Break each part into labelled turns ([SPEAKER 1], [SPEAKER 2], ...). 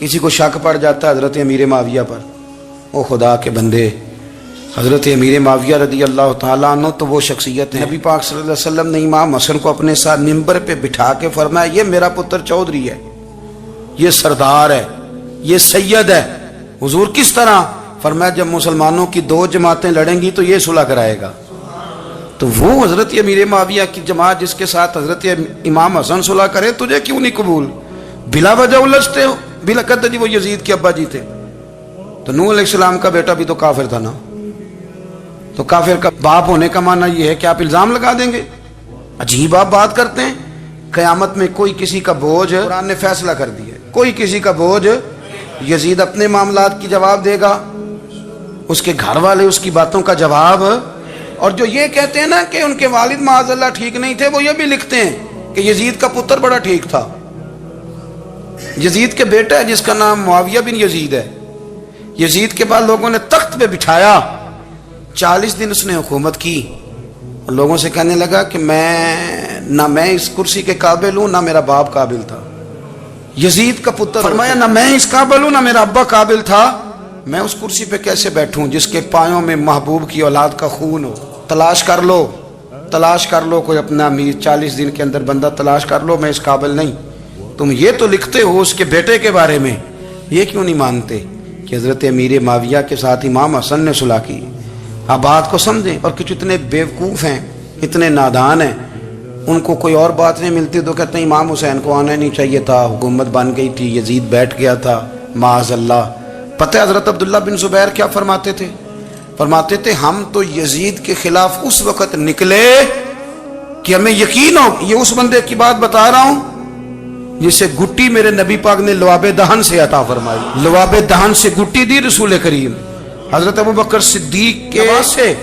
[SPEAKER 1] کسی کو شک پڑ جاتا ہے حضرت امیر معاویہ پر، او خدا کے بندے، حضرت امیر معاویہ رضی اللہ تعالیٰ عنہ تو وہ شخصیت ہے، نبی پاک صلی اللہ علیہ وسلم نے امام حسن کو اپنے ساتھ منبر پہ بٹھا کے فرمایا یہ میرا پتر چودھری ہے، یہ سردار ہے، یہ سید ہے۔ حضور کس طرح؟ فرمایا جب مسلمانوں کی دو جماعتیں لڑیں گی تو یہ صلح کرائے گا۔ تو وہ حضرت امیر معاویہ کی جماعت جس کے ساتھ حضرت امام حسن صلح کرے، تجھے کیوں نہیں قبول؟ بلا وجہ الجھتے ہو؟ بلا کہتے جی وہ یزید کے ابا جی تھے، تو نوح علیہ السلام کا بیٹا بھی تو کافر تھا نا، تو کافر کا باپ ہونے کا معنی یہ ہے کہ آپ الزام لگا دیں گے؟ عجیب آپ بات کرتے ہیں۔ قیامت میں کوئی کسی کا بوجھ، قرآن نے فیصلہ کر دیا ہے، کوئی کسی کا بوجھ، یزید اپنے معاملات کی جواب دے گا، اس کے گھر والے اس کی باتوں کا جواب، اور جو یہ کہتے ہیں نا کہ ان کے والد معاذ اللہ ٹھیک نہیں تھے، وہ یہ بھی لکھتے ہیں کہ یزید کا پتر بڑا ٹھیک تھا۔ یزید کے بیٹا ہے جس کا نام معاویہ بن یزید ہے، یزید کے بعد لوگوں نے تخت پہ بٹھایا، 40 دن اس نے حکومت کی، اور لوگوں سے کہنے لگا کہ میں اس کرسی کے قابل ہوں، نہ میرا باپ قابل تھا۔ یزید کا پتر فرمایا نہ میں اس قابل ہوں، نہ میرا ابا قابل تھا، میں اس کرسی پہ کیسے بیٹھوں جس کے پایوں میں محبوب کی اولاد کا خون ہو؟ تلاش کر لو کوئی اپنا امیر، 40 دن کے اندر بندہ تلاش کر لو، میں اس قابل نہیں۔ تم یہ تو لکھتے ہو اس کے بیٹے کے بارے میں، یہ کیوں نہیں مانتے کہ حضرت امیر معاویہ کے ساتھ امام حسن نے صلح کی؟ آپ بات کو سمجھیں۔ اور کچھ اتنے بیوقوف ہیں، اتنے نادان ہیں، ان کو کوئی اور بات نہیں ملتی تو کہتے ہیں امام حسین کو آنا نہیں چاہیے تھا، حکومت بن گئی تھی، یزید بیٹھ گیا تھا، معاذ اللہ۔ پتہ ہے حضرت عبداللہ بن زبیر کیا فرماتے تھے؟ فرماتے تھے ہم تو یزید کے خلاف اس وقت نکلے کہ ہمیں یقین ہو، یہ اس بندے کی بات بتا رہا ہوں جسے گٹی میرے نبی پاک نے لواب دہن سے عطا فرمائی، لواب دہن سے گٹی دی رسول کریم۔ حضرت ابوبکر صدیق کے سے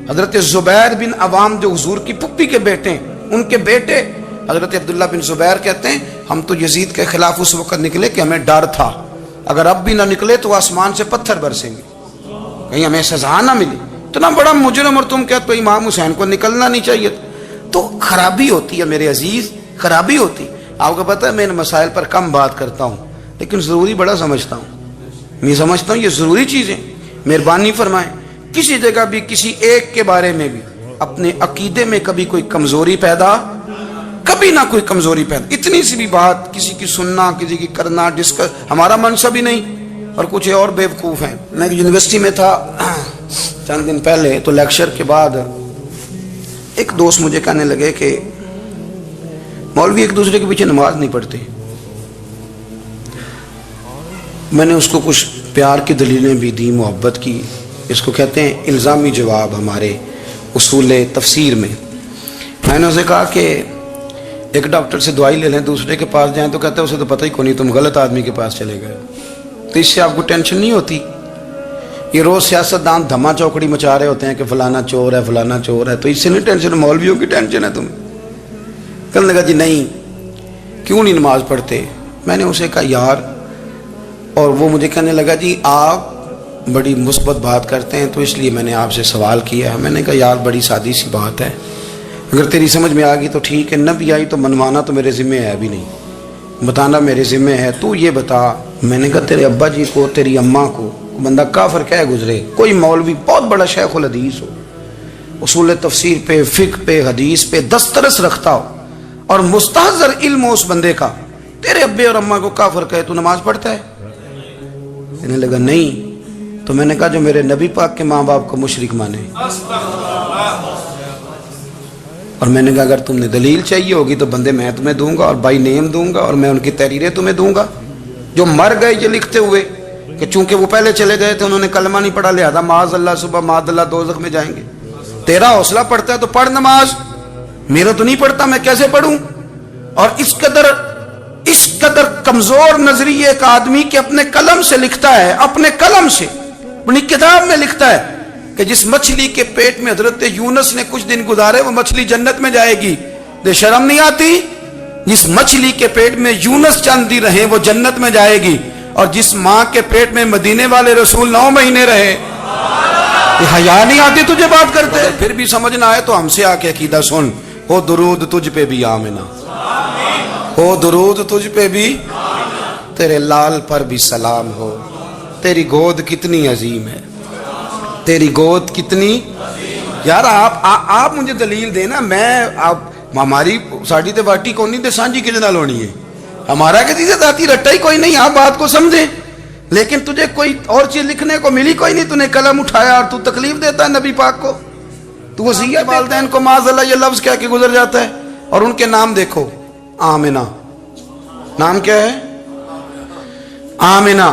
[SPEAKER 1] حضرت زبیر بن عوام جو حضور کی پھپھی کے بیٹے ہیں، ان کے بیٹے حضرت عبداللہ بن زبیر کہتے ہیں ہم تو یزید کے خلاف اس وقت نکلے کہ ہمیں ڈر تھا اگر اب بھی نہ نکلے تو آسمان سے پتھر برسیں گے، کہیں ہمیں سزا نہ ملی، اتنا بڑا مجرم، اور تم کہتے ہو امام حسین کو نکلنا نہیں چاہیے۔ تو خرابی ہوتی ہے میرے عزیز، خرابی ہوتی۔ آپ کو پتہ ہے میں ان مسائل پر کم بات کرتا ہوں لیکن ضروری بڑا سمجھتا ہوں، میں سمجھتا ہوں یہ ضروری چیزیں۔ مہربانی فرمائیں کسی جگہ بھی کسی ایک کے بارے میں بھی اپنے عقیدے میں کبھی کوئی کمزوری پیدا، کبھی نہ کوئی کمزوری پیدا، اتنی سی بھی بات کسی کی سننا، کسی کی کرنا، ڈسکس، ہمارا منصب ہی نہیں، اور کچھ اور بیوقوف ہیں۔ میں یونیورسٹی میں تھا چند دن پہلے، تو لیکچر کے بعد ایک دوست مجھے کہنے لگے کہ مولوی ایک دوسرے کے پیچھے نماز نہیں پڑھتے۔ میں نے اس کو کچھ پیار کی دلیلیں بھی دی، محبت کی، اس کو کہتے ہیں الزامی جواب ہمارے اصول تفسیر میں۔ میں نے اسے کہا کہ ایک ڈاکٹر سے دوائی لے لیں، دوسرے کے پاس جائیں تو کہتے ہیں اسے تو پتہ ہی کو نہیں، تم غلط آدمی کے پاس چلے گئے، تو اس سے آپ کو ٹینشن نہیں ہوتی؟ یہ روز سیاستدان دھما چوکڑی مچا رہے ہوتے ہیں کہ فلانا چور ہے، فلانا چور ہے، تو اس سے نہیں ٹینشن، مولویوں کی ٹینشن ہے تمہیں۔ کہنے لگا جی نہیں، کیوں نہیں نماز پڑھتے؟ میں نے اسے کہا یار، اور وہ مجھے کہنے لگا جی آپ بڑی مثبت بات کرتے ہیں تو اس لیے میں نے آپ سے سوال کیا ہے۔ میں نے کہا یار بڑی سادی سی بات ہے، اگر تیری سمجھ میں آ گئی تو ٹھیک ہے، نہ بھی آئی تو منوانا تو میرے ذمہ ہے بھی نہیں، بتانا میرے ذمہ ہے۔ تو یہ بتا، میں نے کہا تیرے ابا جی کو، تیری اماں کو بندہ کافر کہہ گزرے، کوئی مولوی بہت بڑا شیخ الحدیث ہو، اصول تفسیر پہ، فقہ پہ، حدیث پہ دسترس رکھتا ہو، اور مستحضر علم ہو اس بندے کا، تیرے ابے اور اماں کو کافر کہے تو نماز پڑھتا ہے؟ کہنے لگا نہیں۔ تو میں نے کہا جو میرے نبی پاک کے ماں باپ کو مشرک مانے، اور میں نے کہا اگر تم نے دلیل چاہیے ہوگی تو بندے میں تمہیں دوں گا، اور بائی نیم دوں گا، اور میں ان کی تحریریں تمہیں دوں گا جو مر گئے یہ لکھتے ہوئے کہ چونکہ وہ پہلے چلے گئے تھے، انہوں نے کلمہ نہیں پڑھا، لہذا معاذ اللہ صبح معاذ اللہ دوزخ میں جائیں گے۔ تیرا حوصلہ پڑھتا ہے تو پڑھ نماز، میرا تو نہیں پڑھتا، میں کیسے پڑھوں؟ اور اس قدر کمزور نظریے ایک آدمی کہ اپنے قلم سے لکھتا ہے، اپنے قلم سے اپنی کتاب میں لکھتا ہے کہ جس مچھلی کے پیٹ میں حضرت یونس نے کچھ دن گزارے وہ مچھلی جنت میں جائے گی۔ دے شرم نہیں آتی؟ جس مچھلی کے پیٹ میں یونس چند دن رہے وہ جنت میں جائے گی، اور جس ماں کے پیٹ میں مدینے والے رسول 9 مہینے رہے، یہ حیا نہیں آتی تجھے بات کرتے؟ پھر بھی سمجھ نہ آئے تو ہم سے آ کے عقیدہ سن، ہو درود تجھ پہ بھی آمنہ، ہو درود تجھ پہ بھی۔ تیرے لال پر بھی سلام ہو، تیری گود کتنی عظیم ہے، تیری گود کتنی. یار آپ مجھے دلیل دینا. میں ہماری ساڑی تے باٹی کونی تے سانجی کدے نال ہونی ہے؟ ہمارا کسی سے ذاتی رٹا ہی کوئی نہیں. آپ بات کو سمجھیں. لیکن تجھے کوئی اور چیز لکھنے کو ملی کوئی نہیں، تو نے قلم اٹھایا اور تو تکلیف دیتا ہے نبی پاک کو. تو وصیت والدین کو معاذ اللہ یہ لفظ کہہ کے گزر جاتا ہے. اور ان کے نام دیکھو، آمنہ. نام کیا ہے؟ آمنہ.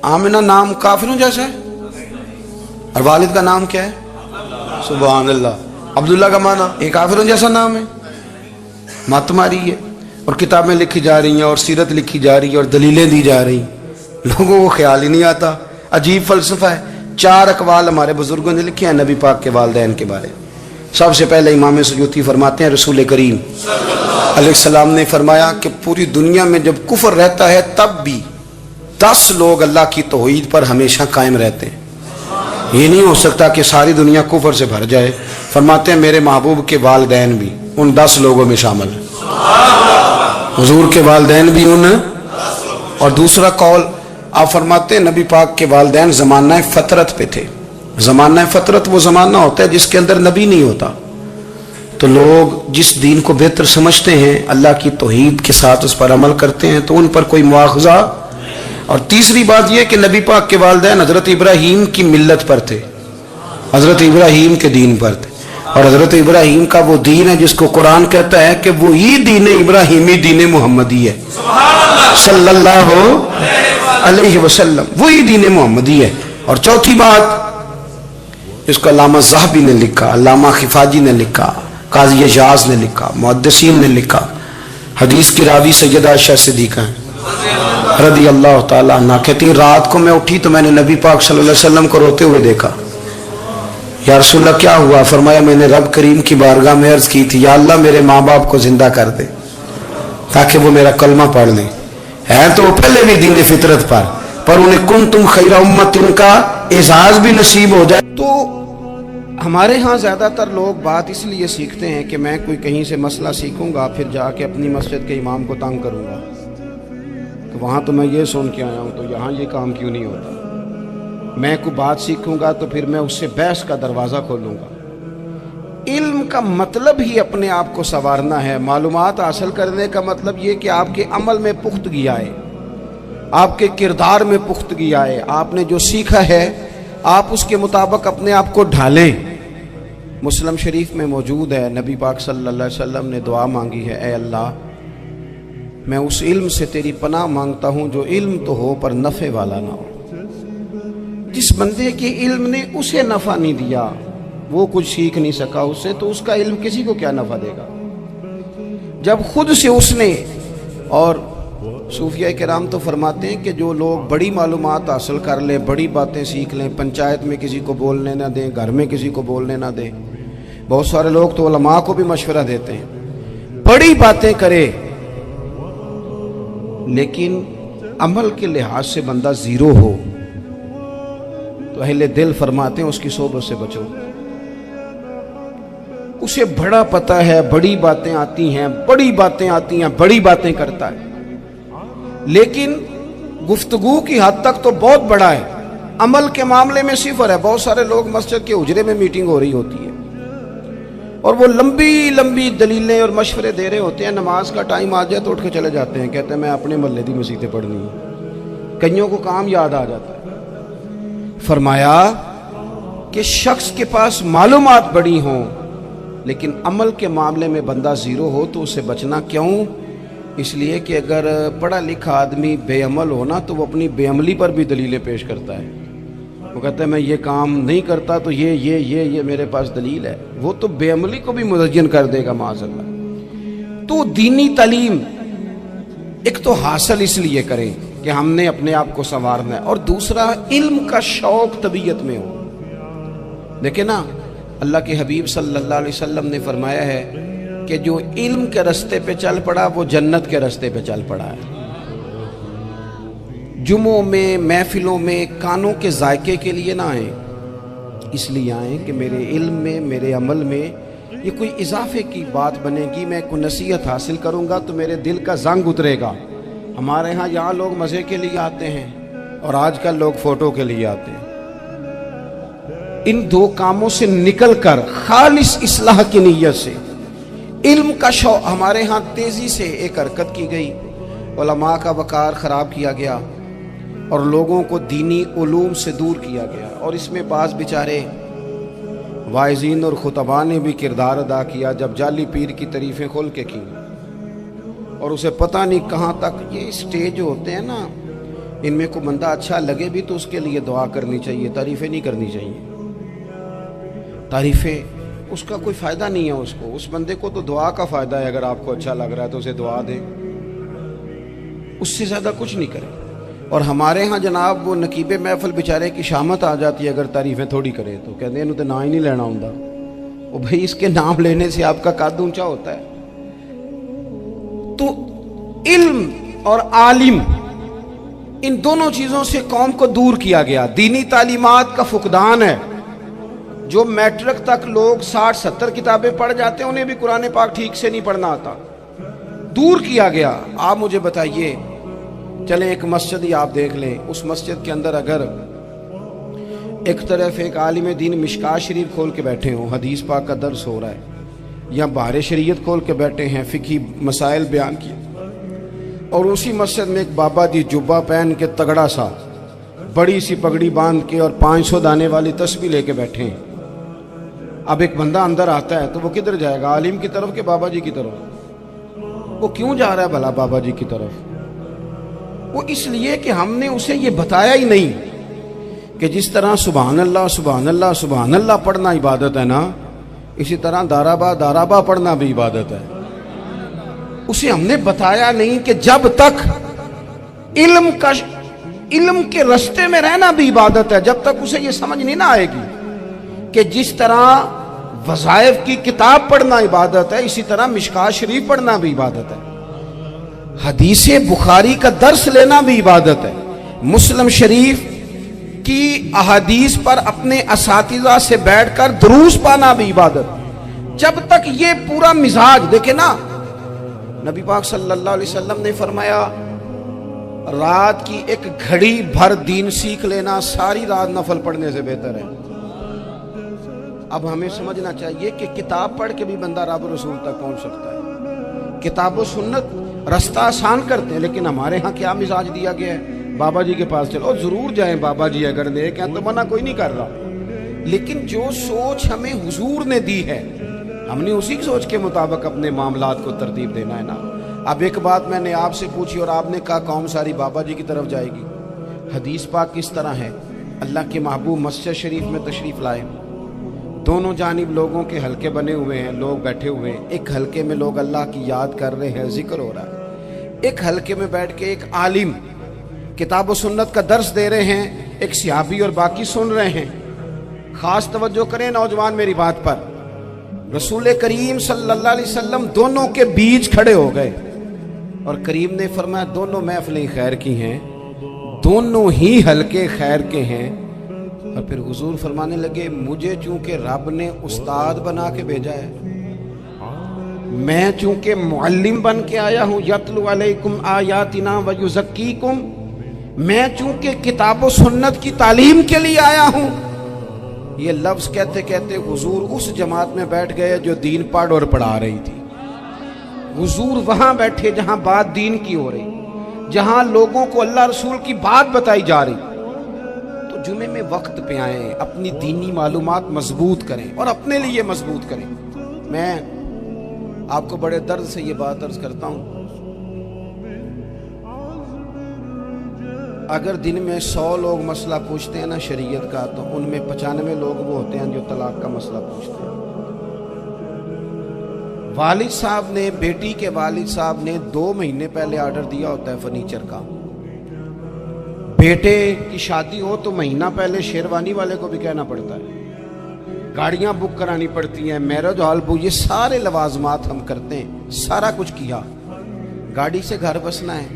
[SPEAKER 1] آمنہ نام کافروں جیسا ہے. اور والد کا نام کیا ہے؟ سبحان اللہ. عبداللہ کا معنی ایک کافروں جیسا نام ہے. مت ماری ہے. اور کتابیں لکھی جا رہی ہیں اور سیرت لکھی جا رہی ہے اور دلیلیں دی جا رہی ہیں. لوگوں کو خیال ہی نہیں آتا. عجیب فلسفہ ہے. 4 اقوال ہمارے بزرگوں نے لکھے ہیں نبی پاک کے والدین کے بارے. سب سے پہلے امام سیوطی فرماتے ہیں رسول کریم علیہ السلام نے فرمایا کہ پوری دنیا میں جب کفر رہتا ہے تب بھی 10 لوگ اللہ کی توحید پر ہمیشہ قائم رہتے ہیں. یہ نہیں ہو سکتا کہ ساری دنیا کفر سے بھر جائے. فرماتے ہیں میرے محبوب کے والدین بھی ان 10 لوگوں میں شامل ہیں. حضور کے والدین بھی ان. اور دوسرا قول آپ فرماتے ہیں نبی پاک کے والدین زمانہ فطرت پہ تھے. زمانہ فطرت وہ زمانہ ہوتا ہے جس کے اندر نبی نہیں ہوتا. تو لوگ جس دین کو بہتر سمجھتے ہیں اللہ کی توحید کے ساتھ اس پر عمل کرتے ہیں تو ان پر کوئی مواخذہ. اور تیسری بات یہ کہ نبی پاک کے والدین حضرت ابراہیم کی ملت پر تھے، حضرت ابراہیم کے دین پر تھے. اور حضرت ابراہیم کا وہ دین ہے جس کو قرآن کہتا ہے کہ وہی دین ابراہیمی دین محمدی ہے صلی اللہ علیہ وسلم. وہی دین محمدی ہے. اور چوتھی بات اس کو علامہ ذہبی نے لکھا، علامہ خفاجی نے لکھا، قاضی اعجاز نے لکھا، محدثین نے لکھا. حدیث کی راوی سیدہ عائشہ صدیقہ ہیں رضی اللہ تعالیٰ عنہ. کہتی ہیں رات کو میں اٹھی تو میں نے نبی پاک صلی اللہ علیہ وسلم کو روتے ہوئے دیکھا. یا رسول اللہ کیا ہوا؟ فرمایا میں نے رب کریم کی بارگاہ میں عرض کی تھی یا اللہ میرے ماں باپ کو زندہ کر دے تاکہ وہ میرا کلمہ پڑھ لیں. ہے تو وہ پہلے بھی دین فطرت پر انہیں کنتم خیر امت ان کا اعزاز بھی نصیب ہو جائے. تو ہمارے ہاں زیادہ تر لوگ بات اس لیے سیکھتے ہیں کہ میں کوئی کہیں سے مسئلہ سیکھوں گا پھر جا کے اپنی مسجد کے امام کو تنگ کروں گا کہ وہاں تو میں یہ سن کے آیا ہوں تو یہاں یہ کام کیوں نہیں ہوتا. میں کوئی بات سیکھوں گا تو پھر میں اس سے بحث کا دروازہ کھولوں گا. علم کا مطلب ہی اپنے آپ کو سنوارنا ہے. معلومات حاصل کرنے کا مطلب یہ کہ آپ کے عمل میں پختگی آئے، آپ کے کردار میں پختگی آئے. آپ نے جو سیکھا ہے آپ اس کے مطابق اپنے آپ کو ڈھالیں. مسلم شریف میں موجود ہے نبی پاک صلی اللہ علیہ وسلم نے دعا مانگی ہے اے اللہ میں اس علم سے تیری پناہ مانگتا ہوں جو علم تو ہو پر نفع والا نہ ہو. جس بندے کے علم نے اسے نفع نہیں دیا، وہ کچھ سیکھ نہیں سکا اس سے، تو اس کا علم کسی کو کیا نفع دے گا جب خود سے اس نے. اور صوفیہ کرام تو فرماتے ہیں کہ جو لوگ بڑی معلومات حاصل کر لیں، بڑی باتیں سیکھ لیں، پنچایت میں کسی کو بولنے نہ دیں، گھر میں کسی کو بولنے نہ دیں. بہت سارے لوگ تو علماء کو بھی مشورہ دیتے ہیں بڑی باتیں کرے، لیکن عمل کے لحاظ سے بندہ زیرو ہو تو اہل دل فرماتے ہیں اس کی صحبت سے بچو. اسے بڑا پتہ ہے، بڑی باتیں آتی ہیں، بڑی باتیں آتی ہیں، بڑی باتیں کرتا ہے، لیکن گفتگو کی حد تک تو بہت بڑا ہے، عمل کے معاملے میں صفر ہے. بہت سارے لوگ مسجد کے حجرے میں میٹنگ ہو رہی ہوتی ہے اور وہ لمبی لمبی دلیلیں اور مشورے دے رہے ہوتے ہیں. نماز کا ٹائم آ جائے تو اٹھ کے چلے جاتے ہیں، کہتے ہیں میں اپنے محلے دی مسجدیں پڑھنی ہے. کئیوں کو کام یاد آ جاتا ہے. فرمایا کہ شخص کے پاس معلومات بڑی ہوں لیکن عمل کے معاملے میں بندہ زیرو ہو تو اسے بچنا. کیوں؟ اس لیے کہ اگر پڑھا لکھا آدمی بے عمل ہونا تو وہ اپنی بے عملی پر بھی دلیلیں پیش کرتا ہے. وہ کہتا ہے میں یہ کام نہیں کرتا تو یہ میرے پاس دلیل ہے. وہ تو بے عملی کو بھی مزین کر دے گا معاذ اللہ. تو دینی تعلیم ایک تو حاصل اس لیے کریں کہ ہم نے اپنے آپ کو سنوارنا ہے، اور دوسرا علم کا شوق طبیعت میں ہو. دیکھیں نا اللہ کے حبیب صلی اللہ علیہ وسلم نے فرمایا ہے کہ جو علم کے رستے پہ چل پڑا وہ جنت کے رستے پہ چل پڑا ہے. جمعوں میں محفلوں میں کانوں کے ذائقے کے لیے نہ آئیں، اس لیے آئیں کہ میرے علم میں میرے عمل میں یہ کوئی اضافے کی بات بنے گی. میں کوئی نصیحت حاصل کروں گا تو میرے دل کا زنگ اترے گا ہمارے ہاں یہاں لوگ مزے کے لیے آتے ہیں اور آج کل لوگ فوٹو کے لیے آتے ہیں. ان دو کاموں سے نکل کر خالص اصلاح کی نیت سے علم کا شوق ہمارے ہاں تیزی سے ایک حرکت کی گئی. علماء کا وقار خراب کیا گیا اور لوگوں کو دینی علوم سے دور کیا گیا, اور اس میں بعض بیچارے واعظین اور خطباء نے بھی کردار ادا کیا جب جعلی پیر کی تعریفیں کھول کے کی اور اسے پتہ نہیں کہاں تک. یہ اسٹیج ہوتے ہیں نا, ان میں کوئی بندہ اچھا لگے بھی تو اس کے لیے دعا کرنی چاہیے, تعریفیں نہیں کرنی چاہیے. تعریفیں اس کا کوئی فائدہ نہیں ہے, اس بندے کو تو دعا کا فائدہ ہے. اگر آپ کو اچھا لگ رہا ہے تو اسے دعا دیں, اس سے زیادہ کچھ نہیں کریں. اور ہمارے ہاں جناب وہ نقیب محفل بیچارے کی شامت آ جاتی ہے اگر تعریفیں تھوڑی کرے تو کہتے ہیں تو نام ہی نہیں لینا ہوندا. وہ بھائی اس کے نام لینے سے آپ کا قد اونچا ہوتا ہے. تو علم اور عالم ان دونوں چیزوں سے قوم کو دور کیا گیا. دینی تعلیمات کا فقدان ہے. جو میٹرک تک لوگ 60-70 کتابیں پڑھ جاتے ہیں انہیں بھی قرآن پاک ٹھیک سے نہیں پڑھنا آتا, دور کیا گیا. آپ مجھے بتائیے, چلیں ایک مسجد ہی آپ دیکھ لیں, اس مسجد کے اندر اگر ایک طرف ایک عالم دین مشکاہ شریف کھول کے بیٹھے ہوں, حدیث پاک کا درس ہو رہا ہے, یا بہار شریعت کھول کے بیٹھے ہیں, فقہی مسائل بیان کیے, اور اسی مسجد میں ایک بابا جی جبہ پہن کے تگڑا سا بڑی سی پگڑی باندھ کے اور 500 دانے والی تسبیح لے کے بیٹھے ہیں. اب ایک بندہ اندر آتا ہے تو وہ کدھر جائے گا, عالم کی طرف کہ بابا جی کی طرف؟ وہ کیوں جا رہا ہے بھلا بابا جی کی طرف؟ وہ اس لیے کہ ہم نے اسے یہ بتایا ہی نہیں کہ جس طرح سبحان اللہ سبحان اللہ سبحان اللہ پڑھنا عبادت ہے نا, اسی طرح دارابا پڑھنا بھی عبادت ہے. اسے ہم نے بتایا نہیں کہ جب تک علم کے رستے میں رہنا بھی عبادت ہے, جب تک اسے یہ سمجھ نہیں نہ آئے گی کہ جس طرح وظائف کی کتاب پڑھنا عبادت ہے اسی طرح مشکاہ شریف پڑھنا بھی عبادت ہے, حدیث بخاری کا درس لینا بھی عبادت ہے, مسلم شریف کی احادیث پر اپنے اساتذہ سے بیٹھ کر دروس پانا بھی عبادت. جب تک یہ پورا مزاج دیکھیں نا, نبی پاک صلی اللہ علیہ وسلم نے فرمایا رات کی ایک گھڑی بھر دین سیکھ لینا ساری رات نفل پڑھنے سے بہتر ہے. اب ہمیں سمجھنا چاہیے کہ کتاب پڑھ کے بھی بندہ رب رسول تک پہنچ سکتا ہے. کتاب و سنت رستہ آسان کرتے ہیں, لیکن ہمارے ہاں کیا مزاج دیا گیا ہے, بابا جی کے پاس چلو, ضرور جائیں بابا جی اگر نیک ہیں تو منع کوئی نہیں کر رہا, لیکن جو سوچ ہمیں حضور نے دی ہے ہم نے اسی سوچ کے مطابق اپنے معاملات کو ترتیب دینا ہے نا. اب ایک بات میں نے آپ سے پوچھی اور آپ نے کہا قوم ساری بابا جی کی طرف جائے گی. حدیث پاک کس طرح ہے, اللہ کے محبوب مسجد شریف میں تشریف لائے, دونوں جانب لوگوں کے حلقے بنے ہوئے ہیں, لوگ بیٹھے ہوئے ہیں, ایک حلقے میں لوگ اللہ کی یاد کر رہے ہیں, ذکر ہو رہا ہے, ایک حلقے میں بیٹھ کے ایک عالم کتاب و سنت کا درس دے رہے ہیں, ایک صحابی اور باقی سن رہے ہیں. خاص توجہ کریں نوجوان میری بات پر, رسول کریم صلی اللہ علیہ وسلم دونوں کے بیچ کھڑے ہو گئے اور کریم نے فرمایا دونوں محفلیں خیر کی ہیں, دونوں ہی حلقے خیر کے ہیں. اور پھر حضور فرمانے لگے مجھے چونکہ رب نے استاد بنا کے بھیجا ہے, میں چونکہ معلم بن کے آیا ہوں, یتلو علیکم آیاتنا ویزکیکم, میں چونکہ کتاب و سنت کی تعلیم کے لیے آیا ہوں. یہ لفظ کہتے کہتے حضور اس جماعت میں بیٹھ گئے جو دین پڑھ اور پڑھا رہی تھی. حضور وہاں بیٹھے جہاں بات دین کی ہو رہی, جہاں لوگوں کو اللہ رسول کی بات بتائی جا رہی. تو جمعے میں وقت پہ آئیں, اپنی دینی معلومات مضبوط کریں اور اپنے لیے مضبوط کریں. میں آپ کو بڑے درد سے یہ بات عرض کرتا ہوں, اگر دن میں 100 لوگ مسئلہ پوچھتے ہیں نا شریعت کا, تو ان میں 95 لوگ وہ ہوتے ہیں جو طلاق کا مسئلہ پوچھتے ہیں. والد صاحب نے, بیٹی کے والد صاحب نے 2 مہینے پہلے آرڈر دیا ہوتا ہے فرنیچر کا. بیٹے کی شادی ہو تو مہینہ پہلے شیروانی والے کو بھی کہنا پڑتا ہے, گاڑیاں بک کرانی پڑتی ہیں, میرج ہال بک, یہ سارے لوازمات ہم کرتے ہیں. سارا کچھ کیا, گاڑی سے گھر بسنا ہے,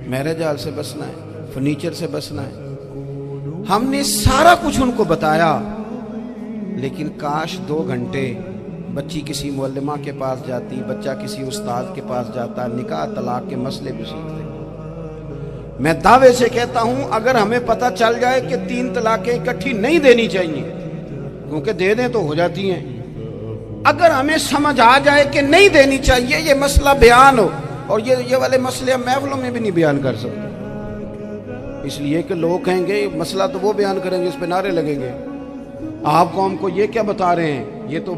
[SPEAKER 1] میرج ہال سے بسنا ہے, فرنیچر سے بسنا ہے. ہم نے سارا کچھ ان کو بتایا, لیکن کاش 2 گھنٹے بچی کسی معلمہ کے پاس جاتی, بچہ کسی استاد کے پاس جاتا, نکاح طلاق کے مسئلے بھی سیکھتے. میں دعوے سے کہتا ہوں اگر ہمیں پتہ چل جائے کہ 3 طلاقیں اکٹھی نہیں دینی چاہیے، کیونکہ دے دیں تو ہو جاتی ہیں، اگر ہمیں سمجھ آ جائے کہ نہیں دینی چاہیے، یہ مسئلہ بیان ہو، اور یہ والے مسئلے ہم محفلوں میں بھی نہیں بیان کر سکتے، اس لیے کہ لوگ کہیں گے مسئلہ تو وہ بیان کریں گے، اس پہ نعرے لگیں گے، آپ قوم کو یہ کیا بتا رہے ہیں، یہ تو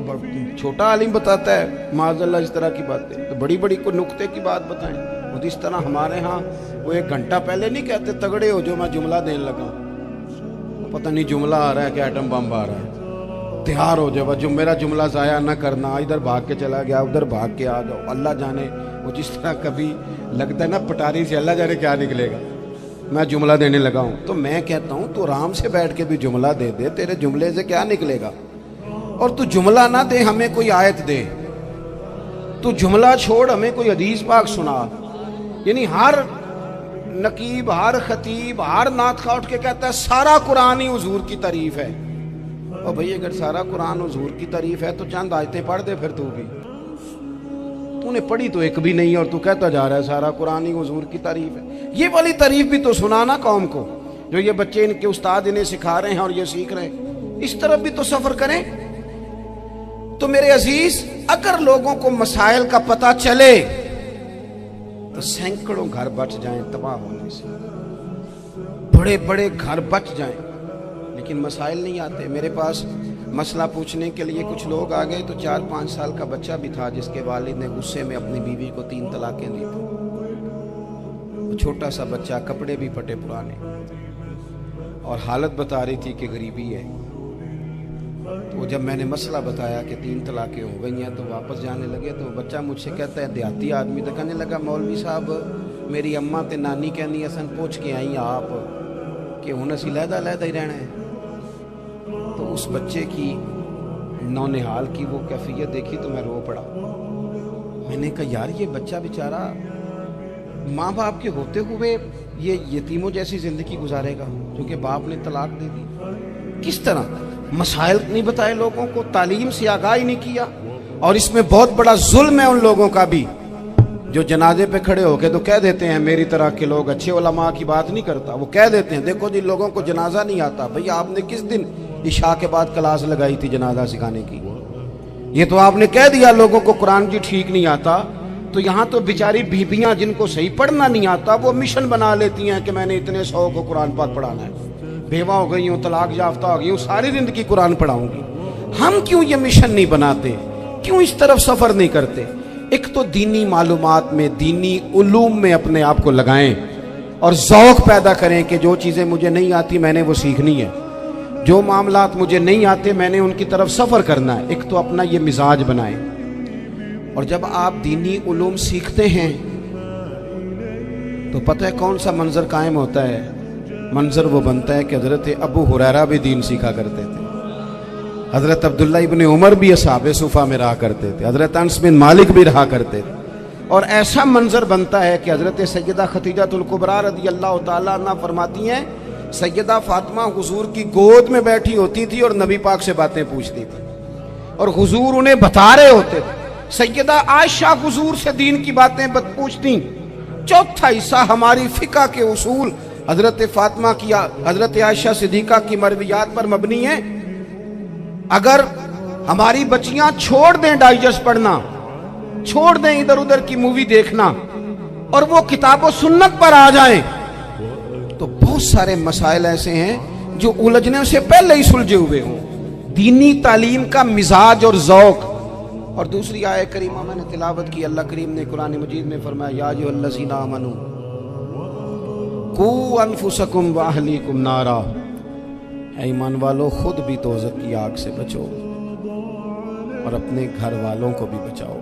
[SPEAKER 1] چھوٹا عالم بتاتا ہے معاذ اللہ اس طرح کی باتیں، تو بڑی بڑی کوئی نقطے کی بات بتائیں۔ اور اس طرح ہمارے ہاں وہ 1 گھنٹہ پہلے نہیں کہتے تگڑے ہو جو میں جملہ دینے لگا، پتہ نہیں جملہ آ رہا ہے کہ ایٹم بم آ رہا ہے، تیار ہو جاؤ، جو میرا جملہ ضائع نہ کرنا، ادھر بھاگ کے چلا گیا ادھر بھاگ کے آ جاؤ، اللہ جانے وہ جس طرح کبھی لگتا ہے نا پٹاری سے، اللہ جانے کیا نکلے گا، میں جملہ دینے لگا ہوں، تو میں کہتا ہوں تو آرام سے بیٹھ کے بھی جملہ دے دے، تیرے جملے سے کیا نکلے گا، اور تو جملہ نہ دے ہمیں کوئی آیت دے، تو جملہ چھوڑ ہمیں کوئی حدیث پاک سنا، یعنی ہر نقیب، ہر خطیب، ہر نعت خواہ اٹھ کے کہتا ہے سارا قرآن ہی حضور کی تعریف ہے، اور بھئی اگر سارا قرآن حضور کی تعریف ہے تو چند آیتیں پڑھ دے پھر تو بھی، تو نے پڑھی تو ایک بھی نہیں اور تو کہتا جا رہا ہے سارا قرآن ہی حضور کی تعریف ہے، یہ والی تعریف بھی تو سنانا قوم کو، جو یہ بچے ان کے استاد انہیں سکھا رہے ہیں اور یہ سیکھ رہے ہیں، اس طرف بھی تو سفر کریں۔ تو میرے عزیز اگر لوگوں کو مسائل کا پتہ چلے تو سینکڑوں گھر بچ جائیں تباہ ہونے سے، بڑے بڑے گھر بچ جائیں، لیکن مسائل نہیں آتے۔ میرے پاس مسئلہ پوچھنے کے لیے کچھ لوگ آ گئے تو 4-5 سال کا بچہ بھی تھا جس کے والد نے غصے میں اپنی بیوی کو 3 طلاقیں دی تھی، چھوٹا سا بچہ، کپڑے بھی پٹے پرانے، اور حالت بتا رہی تھی کہ غریبی ہے۔ تو جب میں نے مسئلہ بتایا کہ 3 طلاقیں ہو گئی ہیں تو واپس جانے لگے، تو بچہ مجھ سے کہتا ہے دیہاتی آدمی، تو کہنے لگا مولوی صاحب میری اماں تے نانی کہنی اسن پوچھ کے آئی آپ کہ ہن اسی لہدا لہدا ہی رہنا ہے۔ تو اس بچے کی نونہال کی وہ کیفیت دیکھی تو میں رو پڑا، میں نے کہا یار یہ بچہ بیچارہ ماں باپ کے ہوتے ہوئے یہ یتیموں جیسی زندگی گزارے گا کیونکہ باپ نے طلاق دے دی، کس طرح؟ مسائل نہیں بتائے لوگوں کو، تعلیم سے آگاہی نہیں کیا، اور اس میں بہت بڑا ظلم ہے ان لوگوں کا بھی جو جنازے پہ کھڑے ہو کے تو کہہ دیتے ہیں میری طرح کے لوگ، اچھے علماء کی بات نہیں کرتا، وہ کہہ دیتے ہیں دیکھو جن لوگوں کو جنازہ نہیں آتا، بھئی آپ نے کس دن عشاء کے بعد کلاس لگائی تھی جنازہ سکھانے کی؟ یہ تو آپ نے کہہ دیا لوگوں کو قرآن جی ٹھیک نہیں آتا، تو یہاں تو بیچاری بیبیاں جن کو صحیح پڑھنا نہیں آتا وہ مشن بنا لیتی ہیں کہ میں نے اتنے 100 کو قرآن پاک پڑھانا ہے، بیوہ ہو گئی ہوں، طلاق یافتہ ہو گئی ہوں، ساری زندگی قرآن پڑھاؤں گی۔ ہم کیوں یہ مشن نہیں بناتے، کیوں اس طرف سفر نہیں کرتے؟ ایک تو دینی معلومات میں، دینی علوم میں اپنے آپ کو لگائیں اور ذوق پیدا کریں کہ جو چیزیں مجھے نہیں آتی میں نے وہ سیکھنی ہے، جو معاملات مجھے نہیں آتے میں نے ان کی طرف سفر کرنا ہے۔ ایک تو اپنا یہ مزاج بنائیں، اور جب آپ دینی علوم سیکھتے ہیں تو پتہ ہے کون سا منظر قائم ہوتا ہے؟ منظر وہ بنتا ہے کہ حضرت ابو ہریرہ بھی دین سیکھا کرتے تھے، حضرت عبداللہ ابن عمر بھی اصحاب صفہ میں رہا کرتے تھے، حضرت انس بن مالک بھی رہا کرتے تھے، اور ایسا منظر بنتا ہے کہ حضرت سیدہ خدیجہ الکبریٰ رضی اللہ تعالیٰ عنہ فرماتی ہیں سیدہ فاطمہ حضور کی گود میں بیٹھی ہوتی تھی اور نبی پاک سے باتیں پوچھتی تھی اور حضور انہیں بتا رہے ہوتے تھے، سیدہ عائشہ حضور سے دین کی باتیں پوچھتی۔ چوتھا حصہ ہماری فقہ کے اصول حضرت فاطمہ کی، حضرت عائشہ صدیقہ کی مرویات پر مبنی ہیں۔ اگر ہماری بچیاں چھوڑ دیں ڈائجسٹ پڑھنا، چھوڑ دیں ادھر ادھر کی مووی دیکھنا، اور وہ کتاب و سنت پر آ جائیں تو بہت سارے مسائل ایسے ہیں جو الجھنے سے پہلے ہی سلجھے ہوئے ہوں۔ دینی تعلیم کا مزاج اور ذوق۔ اور دوسری آیت کریمہ میں نے تلاوت کی، اللہ کریم نے قرآن مجید میں فرمایا یا ایھا الذین آمنوا قوا انفسکم واہلیکم نارا، اے ایمان والو خود بھی دوزخ کی آگ سے بچو اور اپنے گھر والوں کو بھی بچاؤ۔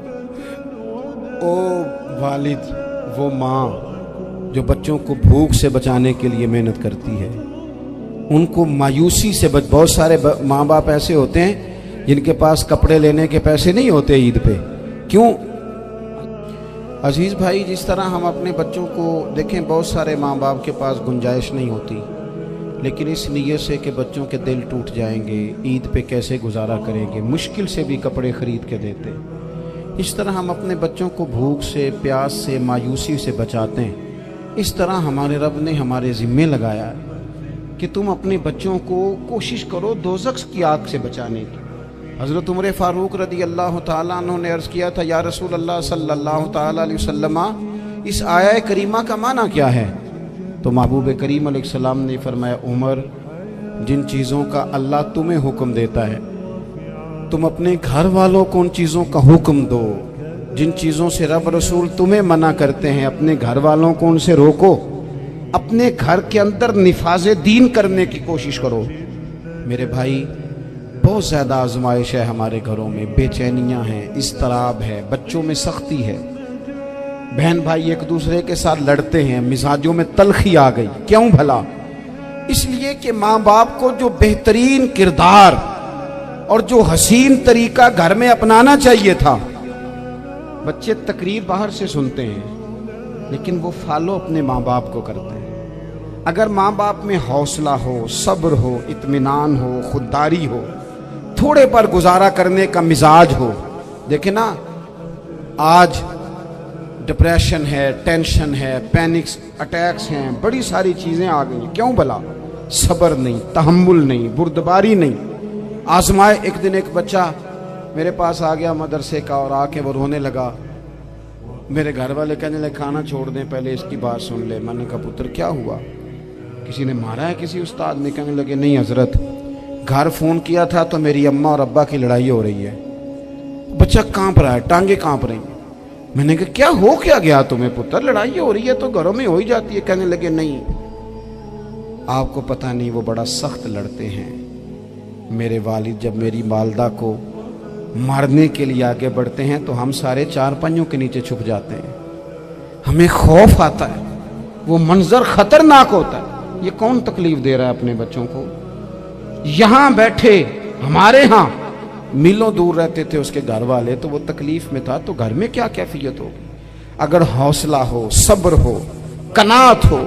[SPEAKER 1] او والد، وہ ماں جو بچوں کو بھوک سے بچانے کے لیے محنت کرتی ہے، ان کو مایوسی سے بہت سارے ماں باپ ایسے ہوتے ہیں جن کے پاس کپڑے لینے کے پیسے نہیں ہوتے عید پہ، کیوں؟ عزیز بھائی جس طرح ہم اپنے بچوں کو دیکھیں، بہت سارے ماں باپ کے پاس گنجائش نہیں ہوتی، لیکن اس نیت سے کہ بچوں کے دل ٹوٹ جائیں گے، عید پہ کیسے گزارا کریں گے، مشکل سے بھی کپڑے خرید کے دیتے۔ اس طرح ہم اپنے بچوں کو بھوک سے، پیاس سے، مایوسی سے بچاتے ہیں، اس طرح ہمارے رب نے ہمارے ذمے لگایا ہے کہ تم اپنے بچوں کو کوشش کرو دوزخ کی آگ سے بچانے کی۔ حضرت عمر فاروق رضی اللہ تعالیٰ عنہ نے عرض کیا تھا، یا رسول اللہ صلی اللہ تعالیٰ علیہ وسلم، اس آیہ کریمہ کا معنی کیا ہے؟ تو محبوب کریم علیہ السلام نے فرمایا، عمر، جن چیزوں کا اللہ تمہیں حکم دیتا ہے تم اپنے گھر والوں کو ان چیزوں کا حکم دو، جن چیزوں سے رب رسول تمہیں منع کرتے ہیں اپنے گھر والوں کو ان سے روکو، اپنے گھر کے اندر نفاذ دین کرنے کی کوشش کرو۔ میرے بھائی، بہت زیادہ آزمائش ہے ہمارے گھروں میں، بے چینیاں ہیں، اضطراب ہے، بچوں میں سختی ہے، بہن بھائی ایک دوسرے کے ساتھ لڑتے ہیں، مزاجوں میں تلخی آ گئی۔ کیوں بھلا؟ اس لیے کہ ماں باپ کو جو بہترین کردار اور جو حسین طریقہ گھر میں اپنانا چاہیے تھا، بچے تقریر باہر سے سنتے ہیں لیکن وہ فالو اپنے ماں باپ کو کرتے ہیں۔ اگر ماں باپ میں حوصلہ ہو، صبر ہو، اطمینان ہو، خودداری ہو، تھوڑے پر گزارا کرنے کا مزاج ہو، دیکھیں نا آج ڈپریشن ہے، ٹینشن ہے، پینکس اٹیکس ہیں، بڑی ساری چیزیں آ گئی۔ کیوں بھلا؟ صبر نہیں، تحمل نہیں، بردباری نہیں۔ آزمائے ایک دن ایک بچہ میرے پاس آ گیا مدرسے کا، اور آ کے وہ رونے لگا۔ میرے گھر والے کہنے لگے کھانا چھوڑ دیں، پہلے اس کی بات سن لے۔ میں نے کہا پتر کیا ہوا؟ کسی نے مارا ہے کسی استاد نے؟ کہنے لگے نہیں حضرت، گھر فون کیا تھا تو میری اماں اور ابا کی لڑائی ہو رہی ہے۔ بچہ کانپ رہا ہے، ٹانگیں کانپ رہی ہیں۔ میں نے کہا کیا ہو کیا گیا تمہیں پتر؟ لڑائی ہو رہی ہے تو گھروں میں ہو ہی جاتی ہے۔ کہنے لگے نہیں، آپ کو پتہ نہیں، وہ بڑا سخت لڑتے ہیں۔ میرے والد جب میری والدہ کو مارنے کے لیے آگے بڑھتے ہیں تو ہم سارے چار پنجوں کے نیچے چھپ جاتے ہیں، ہمیں خوف آتا ہے، وہ منظر خطرناک ہوتا ہے۔ یہ کون تکلیف دے رہا ہے اپنے بچوں کو؟ یہاں بیٹھے ہمارے ہاں میلوں دور رہتے تھے اس کے گھر والے، تو وہ تکلیف میں تھا، تو گھر میں کیا کیفیت ہوگی؟ اگر حوصلہ ہو، صبر ہو، قناعت ہو،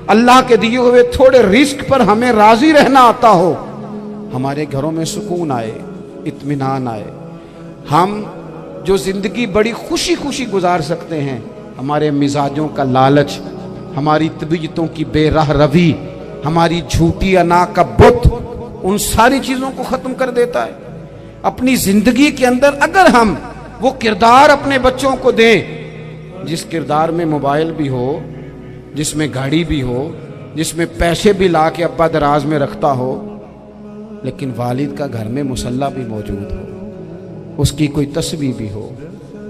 [SPEAKER 1] اللہ کے دیے ہوئے تھوڑے رزق پر ہمیں راضی رہنا آتا ہو، ہمارے گھروں میں سکون آئے، اطمینان آئے، ہم جو زندگی بڑی خوشی خوشی گزار سکتے ہیں، ہمارے مزاجوں کا لالچ، ہماری طبیعتوں کی بے راہ روی، ہماری جھوٹی انا کا بت ان ساری چیزوں کو ختم کر دیتا ہے۔ اپنی زندگی کے اندر اگر ہم وہ کردار اپنے بچوں کو دیں، جس کردار میں موبائل بھی ہو، جس میں گاڑی بھی ہو، جس میں پیسے بھی لا کے ابا دراز میں رکھتا ہو، لیکن والد کا گھر میں مصلی بھی موجود ہو، اس کی کوئی تسبیح بھی ہو،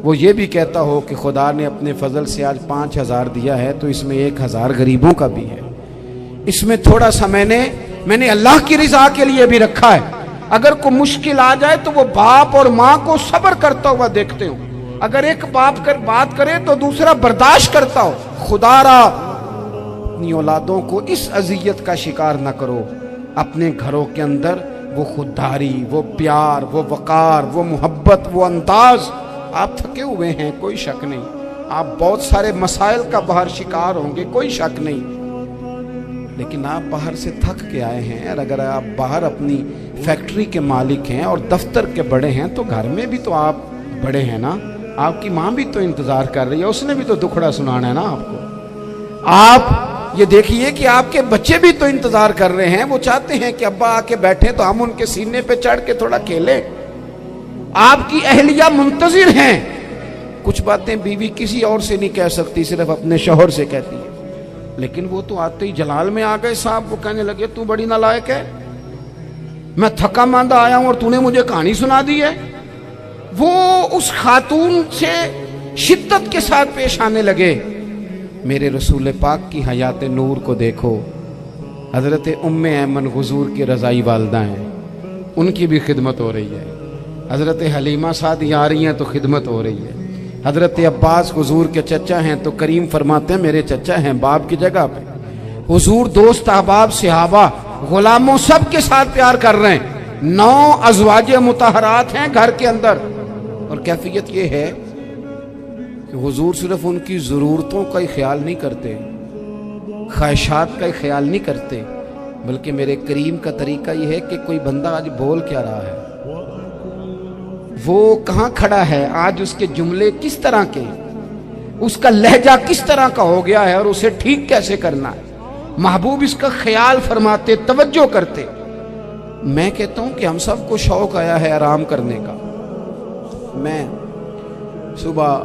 [SPEAKER 1] وہ یہ بھی کہتا ہو کہ خدا نے اپنے فضل سے آج 5000 دیا ہے تو اس میں 1000 غریبوں کا بھی ہے، اس میں تھوڑا سا میں نے اللہ کی رضا کے لیے بھی رکھا ہے۔ اگر کوئی مشکل آ جائے تو وہ باپ اور ماں کو صبر کرتا ہوا دیکھتے ہو، اگر ایک باپ بات کرے تو دوسرا برداشت کرتا ہو۔ خدا را اپنی اولادوں کو اس اذیت کا شکار نہ کرو۔ اپنے گھروں کے اندر وہ خودداری، وہ پیار، وہ وقار، وہ محبت، وہ انداز۔ آپ تھکے ہوئے ہیں، کوئی شک نہیں، آپ بہت سارے مسائل کا باہر شکار ہوں گے، کوئی شک نہیں، لیکن آپ باہر سے تھک کے آئے ہیں، اور اگر آپ باہر اپنی فیکٹری کے مالک ہیں اور دفتر کے بڑے ہیں تو گھر میں بھی تو آپ بڑے ہیں نا، آپ کی ماں بھی تو انتظار کر رہی ہے، اس نے بھی تو دکھڑا سنانا ہے نا آپ کو۔ آپ یہ دیکھیے کہ آپ کے بچے بھی تو انتظار کر رہے ہیں، وہ چاہتے ہیں کہ ابا آ کے بیٹھیں تو ہم ان کے سینے پہ چڑھ کے تھوڑا کھیلیں۔ آپ کی اہلیہ منتظر ہیں، کچھ باتیں بیوی کسی اور سے نہیں کہہ سکتی، صرف اپنے شوہر سے کہتی ہے، لیکن وہ تو آتے ہی جلال میں آ گئے صاحب، وہ کہنے لگے تو بڑی نالائق ہے، میں تھکا ماندہ آیا ہوں اور تو نے مجھے کہانی سنا دی ہے۔ وہ اس خاتون سے شدت کے ساتھ پیش آنے لگے۔ میرے رسول پاک کی حیات نور کو دیکھو، حضرت ام ایمن حضور کی رضائی والدہ ہیں، ان کی بھی خدمت ہو رہی ہے، حضرت حلیمہ سعدیہ آ رہی ہیں تو خدمت ہو رہی ہے، حضرت عباس حضور کے چچا ہیں تو کریم فرماتے ہیں میرے چچا ہیں باپ کی جگہ پہ۔ حضور دوست احباب صحابہ غلاموں سب کے ساتھ پیار کر رہے ہیں، 9 ازواج مطہرات ہیں گھر کے اندر، اور کیفیت یہ ہے کہ حضور صرف ان کی ضرورتوں کا ہی خیال نہیں کرتے، خواہشات کا ہی خیال نہیں کرتے، بلکہ میرے کریم کا طریقہ یہ ہے کہ کوئی بندہ آج بول کیا رہا ہے، وہ کہاں کھڑا ہے، آج اس کے جملے کس طرح کے ہیں، اس کا لہجہ کس طرح کا ہو گیا ہے اور اسے ٹھیک کیسے کرنا ہے۔ محبوب اس کا خیال فرماتے، توجہ کرتے۔ میں کہتا ہوں کہ ہم سب کو شوق آیا ہے آرام کرنے کا۔ میں صبح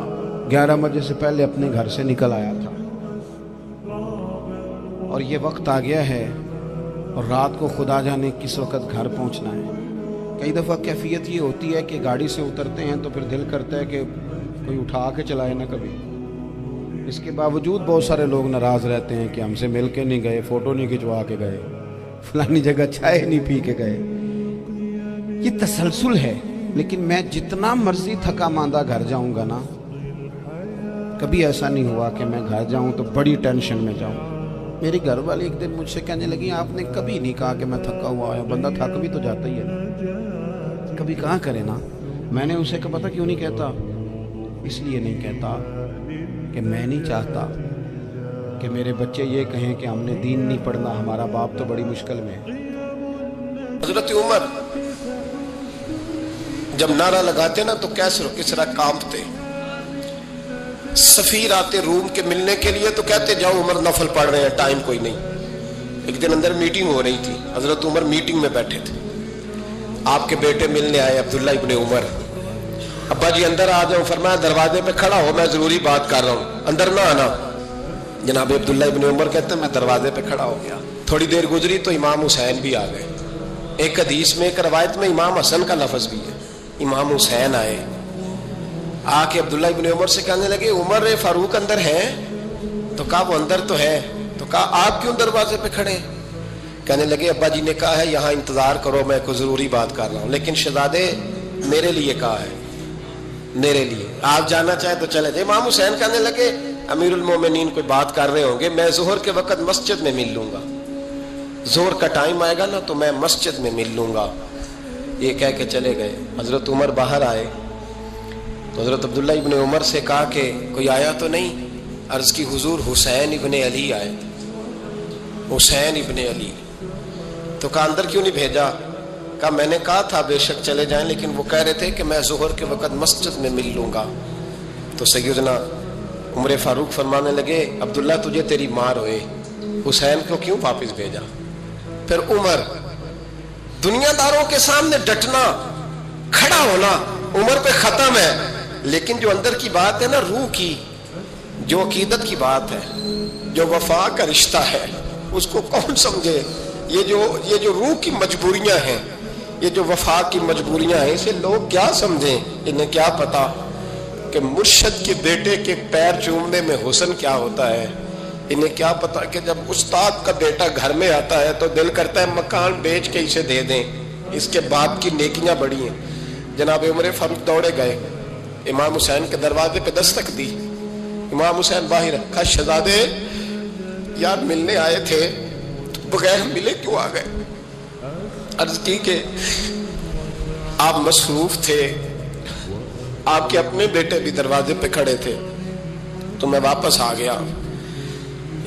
[SPEAKER 1] 11 بجے سے پہلے اپنے گھر سے نکل آیا تھا اور یہ وقت آ گیا ہے اور رات کو خدا جانے کس وقت گھر پہنچنا ہے۔ کئی دفعہ کیفیت یہ ہوتی ہے کہ گاڑی سے اترتے ہیں تو پھر دل کرتا ہے کہ کوئی اٹھا کے چلائے نہ کبھی۔ اس کے باوجود بہت سارے لوگ ناراض رہتے ہیں کہ ہم سے مل کے نہیں گئے، فوٹو نہیں کھنچوا کے گئے، فلانی جگہ چائے نہیں پی کے گئے۔ یہ تسلسل ہے، لیکن میں جتنا مرضی تھکا ماندہ گھر جاؤں گا نا، کبھی ایسا نہیں ہوا کہ میں گھر جاؤں تو بڑی ٹینشن میں جاؤں۔ میری گھر والی ایک دن مجھ سے کہنے لگی آپ نے کبھی نہیں کہا کہ میں تھکا ہوا ہے، بندہ تھک بھی تو جاتا ہی ہے نا، کبھی کہاں کرے نا۔ میں نے اسے کہا پتہ کیوں نہیں کہتا؟ اس لیے نہیں کہتا کہ میں نہیں چاہتا کہ میرے بچے یہ کہیں کہ ہم نے دین نہیں پڑھنا، ہمارا باپ تو بڑی مشکل میں ہے۔
[SPEAKER 2] حضرت عمر جب نعرہ لگاتے نا تو کیسر و کسرا کانپتے۔ سفیر آتے روم کے ملنے کے لیے تو کہتے جاؤ عمر نفل پڑھ رہے ہیں، ٹائم کوئی نہیں۔ ایک دن اندر میٹنگ ہو رہی تھی، حضرت عمر میٹنگ میں بیٹھے تھے، آپ کے بیٹے ملنے آئے عبداللہ ابن عمر۔ ابا جی اندر آ جاؤ، فرمایا دروازے پہ کھڑا ہو، میں ضروری بات کر رہا ہوں، اندر نہ آنا۔ جناب عبداللہ ابن عمر کہتے ہیں میں دروازے پہ کھڑا ہو گیا، تھوڑی دیر گزری تو امام حسین بھی آ گئے۔ ایک حدیث میں، ایک روایت میں امام حسن کا لفظ بھی ہے، امام حسین آئے، آ کے عبداللہ ابن عمر سے کہنے لگے عمر فاروق اندر ہے؟ تو کہا وہ اندر تو ہے۔ تو کہا آپ کیوں دروازے پہ کھڑے؟ کہنے لگے ابا جی نے کہا ہے یہاں انتظار کرو، میں کوئی ضروری بات کر رہا ہوں، لیکن شہزادے میرے لیے کہا ہے، میرے لیے آپ جانا چاہیں تو چلے جائیں۔ امام حسین کہنے لگے امیر المومنین کوئی بات کر رہے ہوں گے، میں ظہر کے وقت مسجد میں مل لوں گا، ظہر کا ٹائم آئے گا نا تو میں مسجد میں مل لوں گا۔ یہ کہہ کے چلے گئے۔ حضرت عمر باہر آئے تو حضرت عبداللہ ابن عمر سے کہا کہ کوئی آیا تو نہیں؟ عرض کی حضور حسین ابن علی آئے، حسین ابن علی۔ تو کہا اندر کیوں نہیں بھیجا؟ کہا میں نے کہا تھا بے شک چلے جائیں، لیکن وہ کہہ رہے تھے کہ میں ظہر کے وقت مسجد میں مل لوں گا۔ تو سیدنا عمر فاروق فرمانے لگے عبداللہ تجھے تیری مار ہوئے، حسین کو کیوں واپس بھیجا؟ پھر عمر دنیا داروں کے سامنے ڈٹنا، کھڑا ہونا عمر پہ ختم ہے، لیکن جو اندر کی بات ہے نا، روح کی، جو عقیدت کی بات ہے، جو وفا کا رشتہ ہے، اس کو کون سمجھے؟ یہ جو روح کی مجبوریاں ہیں، یہ جو وفا کی مجبوریاں ہیں، اسے لوگ کیا سمجھیں؟ انہیں کیا پتا کہ مرشد کے بیٹے کے پیر چومنے میں حسن کیا ہوتا ہے؟ انہیں کیا پتا کہ جب استاد کا بیٹا گھر میں آتا ہے تو دل کرتا ہے مکان بیچ کے اسے دے دیں، اس کے باپ کی نیکیاں بڑی ہیں۔ جناب عمر فاروق دوڑے گئے، امام حسین کے دروازے پہ دستک دی، امام حسین باہر رکھا، شہزادے یار ملنے آئے تھے تو بغیر ملے کیوں آ گئے؟ عرض کی کہ آپ مصروف تھے، آپ کے اپنے بیٹے بھی دروازے پہ کھڑے تھے تو میں واپس آ گیا۔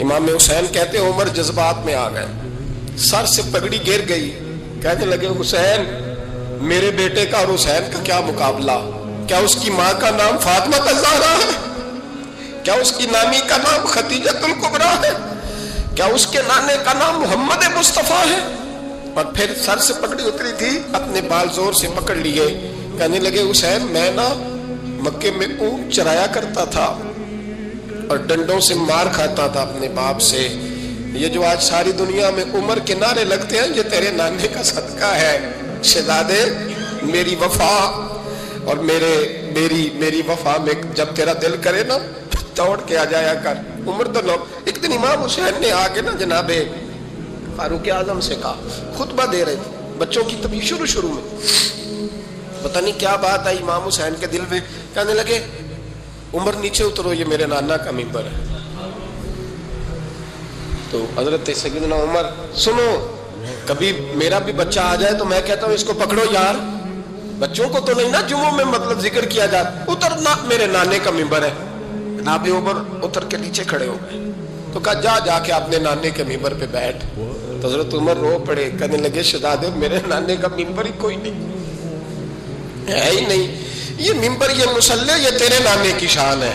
[SPEAKER 2] امام حسین کہتے عمر جذبات میں آ گئے، سر سے پگڑی گر گئی، کہنے لگے حسین میرے بیٹے کا اور حسین کا کیا مقابلہ؟ کیا اس کی ماں کا نام فاطمہ الزہرا ہے؟ کیا اس کی نانی کا نام خدیجہ الکبریٰ ہے؟ کیا اس کے نانے کا نام محمد مصطفیٰ ہے؟ اور پھر سر سے پگڑی اتری تھی، اپنے بال زور سے پکڑ لیے، کہنے لگے حسین میں نا مکے میں اونٹ چرایا کرتا تھا اور ڈنڈوں سے مار کھاتا تھا اپنے باپ سے، یہ جو آج ساری دنیا میں عمر کے نعرے لگتے ہیں یہ تیرے نانے کا صدقہ ہے۔ شہزادے میری وفا اور میری وفا میں جب تیرا دل کرے نا دوڑ کے آ جایا کر۔ عمر تو لوگ ایک دن امام حسین نے آ کے نا جناب فاروق اعظم سے کہا، خطبہ دے رہے تھے بچوں کی تبھی شروع میں، پتہ نہیں کیا بات آئی امام حسین کے دل میں، کہنے لگے عمر نیچے اترو، یہ میرے نانا کا ممبر ہے۔ تو حضرت سیدنا عمر سنو، کبھی میرا بھی بچہ آ جائے تو میں کہتا ہوں اس کو پکڑو یار، بچوں کو تو نہیں نا جمعوں میں مطلب ذکر کیا جاتا، اترنا میرے نانے کا ممبر ہے۔ جناب عمر اتر کے نیچے کھڑے ہو گئے تو کہا جا کے اپنے نانے کے ممبر پہ بیٹھ۔ تو حضرت عمر رو پڑے، کہنے لگے شہزادے میرے نانے کا ممبر ہی کوئی نہیں ہے ہی نہیں، یہ ممبر یہ مصلی یہ تیرے نانے کی شان ہے،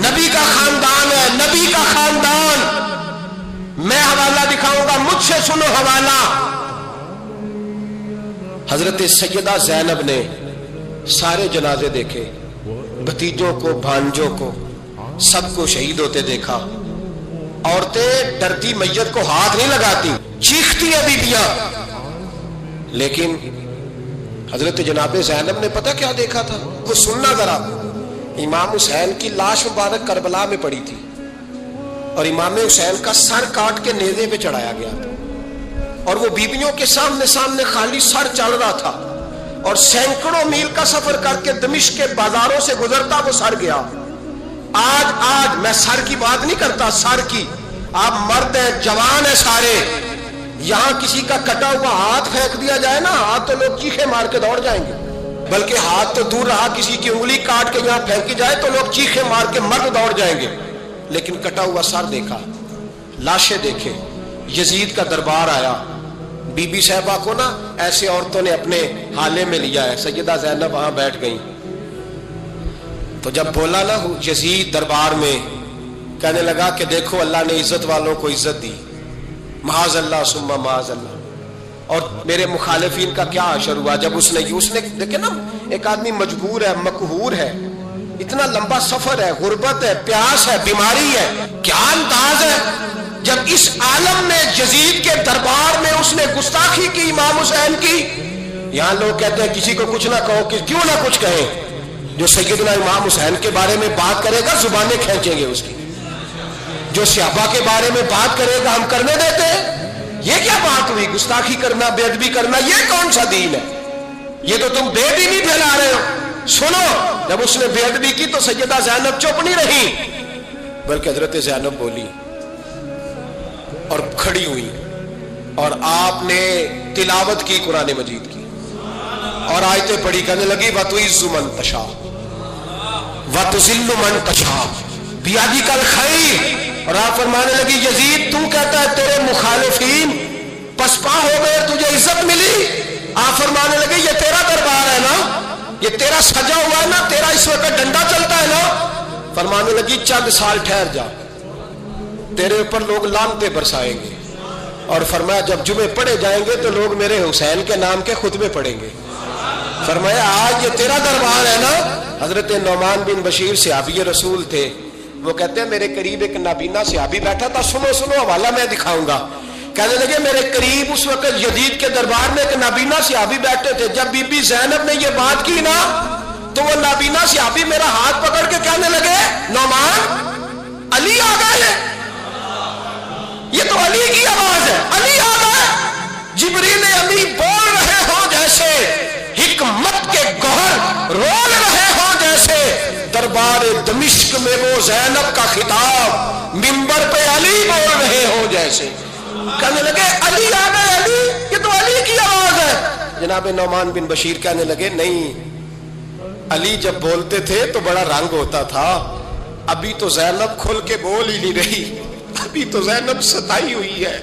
[SPEAKER 2] نبی کا خاندان ہے، نبی کا خاندان. میں حوالہ دکھاؤں گا، مجھ سے سنو حوالہ. حضرت سیدہ زینب نے سارے جنازے دیکھے، بھتیجوں کو، بھانجوں کو، سب کو شہید ہوتے دیکھا. عورتیں ڈرتی میت کو ہاتھ نہیں لگاتی، چیختی ہیں بیبیاں. لیکن حضرت جناب زینب نے پتہ کیا دیکھا تھا؟ وہ سننا ذرا. امام حسین کی لاش مبارک کربلا میں پڑی تھی اور امام حسین کا سر کاٹ کے نیزے پہ چڑھایا گیا تھا، اور وہ بیبیوں کے سامنے خالی سر چل رہا تھا، اور سینکڑوں میل کا سفر کر کے دمشق کے بازاروں سے گزرتا وہ سر گیا. آج میں سر کی بات نہیں کرتا، سر کی. آپ مرد ہیں، جوان ہیں سارے. یہاں کسی کا کٹا ہوا ہاتھ پھینک دیا جائے نا، ہاتھ تو لوگ چیخے مار کے دوڑ جائیں گے. بلکہ ہاتھ تو دور رہا، کسی کی انگلی کاٹ کے یہاں پھینکی جائے تو لوگ چیخے مار کے مرد دوڑ جائیں گے. لیکن کٹا ہوا سر دیکھا، لاشیں دیکھے. یزید کا دربار آیا. بی بی صاحبہ کو نا ایسے عورتوں نے اپنے حالے میں لیا ہے. سیدہ زینب وہاں بیٹھ گئیں. تو جب بولا نا یزید دربار میں، کہنے لگا کہ دیکھو اللہ نے عزت والوں کو عزت دی، معاذ اللہ ثم معاذ اللہ. اور میرے مخالفین کا کیا حشر ہوا جب اس نے دیکھیں نا، ایک آدمی مجبور ہے، مقہور ہے، اتنا لمبا سفر ہے، غربت ہے، پیاس ہے، بیماری ہے، کیا انداز ہے جب اس عالم میں یزید کے دربار میں اس نے گستاخی کی امام حسین کی. یہاں لوگ کہتے ہیں کسی کو کچھ نہ کہو، کیوں نہ کچھ کہیں. جو سیدنا امام حسین کے بارے میں بات کرے گا زبانیں کھینچیں گے اس کی. جو صحابہ کے بارے میں بات کرے گا ہم کرنے دیتے ہیں. یہ کیا بات ہوئی؟ گستاخی کرنا، بے ادبی کرنا، یہ کون سا دین ہے؟ یہ تو تم بے دینی پھیلا رہے ہو. سنو، جب اس نے بے ادبی کی تو سیدہ زینب چپ نہیں رہی، بلکہ حضرت زینب بولی اور کھڑی ہوئی، اور آپ نے تلاوت کی قرآن مجید کی اور آیتیں پڑھی. کہنے لگی وَتُعِزُّ مَن تَشَاءُ وَتُذِلُّ مَن تَشَاءُ بِیَدِکَ الْخَیْرُ. اور آپ فرمانے لگی یزید تو کہتا ہے تیرے مخالفین پسپا ہو گئے، تجھے عزت ملی. آپ فرمانے لگے یہ تیرا دربار ہے نا، یہ تیرا سجا ہوا ہے نا، تیرا اس وقت ڈنڈا چلتا ہے نا. فرمانے لگی چند سال ٹھہر جا، تیرے اوپر لوگ لعنتیں برسائیں گے. اور فرمایا جب جمعے پڑھے جائیں گے تو لوگ میرے حسین کے نام کے خطبے پڑھیں گے. فرمایا آج یہ تیرا دربار ہے نا. حضرت نعمان بن بشیر صحابی رسول تھے، وہ کہتے ہیں میرے قریب ایک نابینا صحابی بیٹھا تھا. سنو حوالہ میں دکھاؤں گا. کہنے لگے میرے قریب اس وقت یزید کے دربار میں ایک نابینا صحابی بیٹھے تھے. جب بی بی زینب نے یہ بات کی نا تو وہ نابینا صحابی میرا ہاتھ پکڑ کے کہنے لگے نعمان علی آ گئے. یہ تو علی کی آواز ہے، علی آ گئے. جبریل امی بول رہے ہو جیسے، حکمت کے گوہر رول رہے ہو جیسے. دربار دمشق میں وہ زینب کا خطاب منبر پہ علی بول رہے ہو جیسے. کہنے لگے علی آ گئے، علی، یہ تو علی کی آواز ہے. جناب نعمان بن بشیر کہنے لگے نہیں، علی جب بولتے تھے تو بڑا رنگ ہوتا تھا، ابھی تو زینب کھل کے بول ہی نہیں رہی، ابھی تو زینب ستائی ہوئی ہے،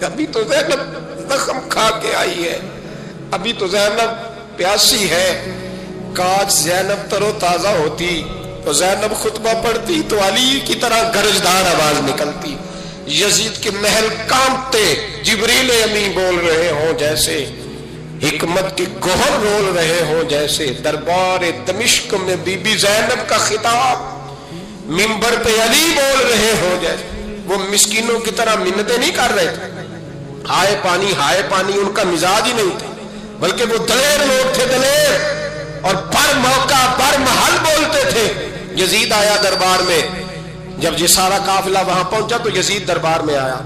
[SPEAKER 2] ابھی تو زینب زخم کھا کے آئی ہے، ابھی تو زینب پیاسی ہے. کاش زینب تر و تازہ ہوتی تو زینب خطبہ پڑھتی تو علی کی طرح گرجدار آواز نکلتی. یزید کے محل کانپتے، جبریل امی بول رہے ہوں جیسے، حکمت کے گوہر رول رہے ہوں جیسے. دربار دمشق میں بی بی زینب کا خطاب منبر پہ علی بول رہے ہوں جیسے. وہ مسکینوں کی طرح منتیں نہیں کر رہے تھے، ہائے پانی ان کا مزاج ہی نہیں تھا، بلکہ وہ دلیر لوگ تھے، دلیر، اور بر موقع بر محل بولتے تھے. یزید آیا دربار میں. جب یہ سارا قافلہ وہاں پہنچا تو یزید دربار میں آیا،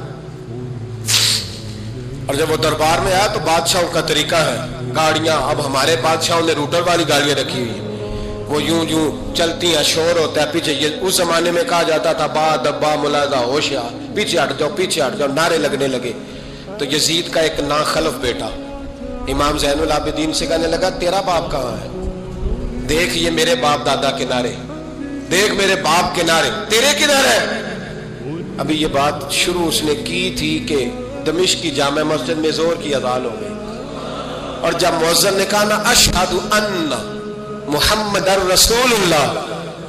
[SPEAKER 2] اور جب وہ دربار میں آیا تو بادشاہوں کا طریقہ ہے، گاڑیاں اب ہمارے بادشاہوں نے روٹر والی گاڑیاں رکھی ہوئی ہیں، وہ یوں چلتی ہیں، شور ہوتا ہے پیچھے. اس زمانے میں کہا جاتا تھا با دبا ملاحظہ ہوشیار، پیچھے ہٹ جاؤ، نعرے لگنے لگے. تو یزید کا ایک ناخلف بیٹا امام زین العابدین سے کہنے لگا تیرا باپ کہاں ہے؟ دیکھ یہ میرے باپ دادا کے نعرے، دیکھ میرے باپ کے نعرے، تیرے کدھر ہے؟ ابھی یہ بات شروع اس نے کی تھی کہ دمشق کی جامع مسجد میں زور کی اذان ہو گئی، اور جب مؤذن نے کہا نا اشہد ان محمد رسول اللہ،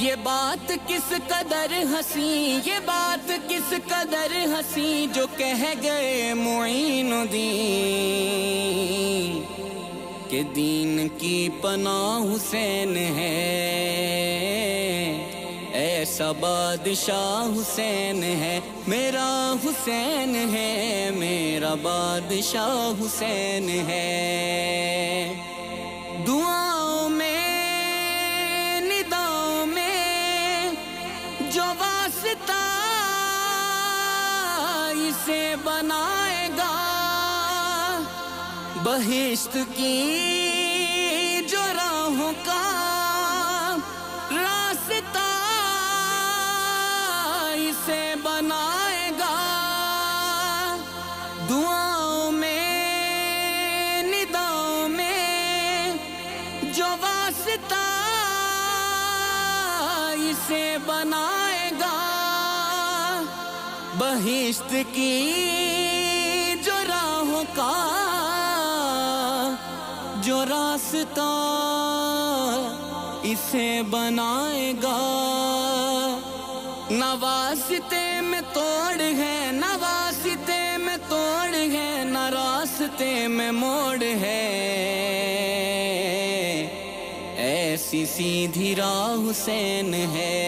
[SPEAKER 3] یہ بات کس قدر ہنسی، یہ بات کس قدر ہنسی جو کہہ گئے معین الدین کہ دین کی پناہ حسین ہے، ایسا بادشاہ حسین ہے، میرا حسین ہے، میرا بادشاہ حسین ہے۔ دعاؤں میں نداؤں میں جو واسطہ اسے بنائے گا، بہشت کی جو راہوں کا راستہ اسے بنائے گا۔ دعاؤں میں نداؤں میں جو واسطہ اسے بنائے گا، بہشت کی جو راہوں کا جو راستہ اسے بنائے گا۔ نہ واسطے میں توڑ ہے، نہ واسطے میں توڑ ہے، نہ راستے میں موڑ ہے، ایسی سیدھی راہ حسین ہے،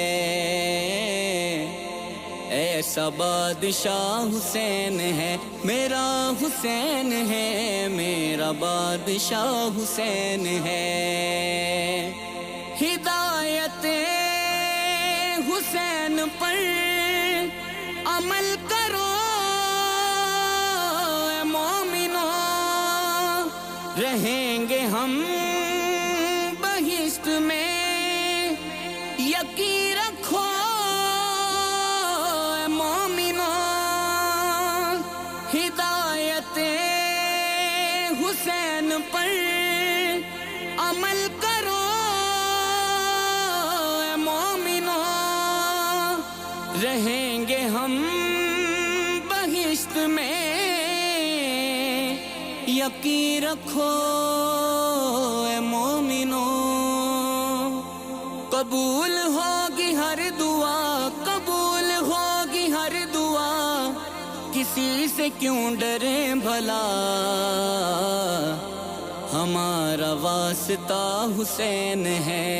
[SPEAKER 3] ایسا بادشاہ حسین ہے، میرا حسین ہے، میرا بادشاہ حسین ہے۔ ہدایت حسین پر عمل کرو اے مومنو، رہیں گے ہم بہشت میں، یقین رکھو اے مومنو۔ ہدایت حسین پر عمل کرو اے مومنو، رہیں گے ہم بہشت میں، یقین رکھو اے مومنو۔ قبول ہوگی ہر دعا، قبول ہوگی ہر دعا، کسی سے کیوں ڈریں بھلا، ہمارا واسطہ حسین ہے،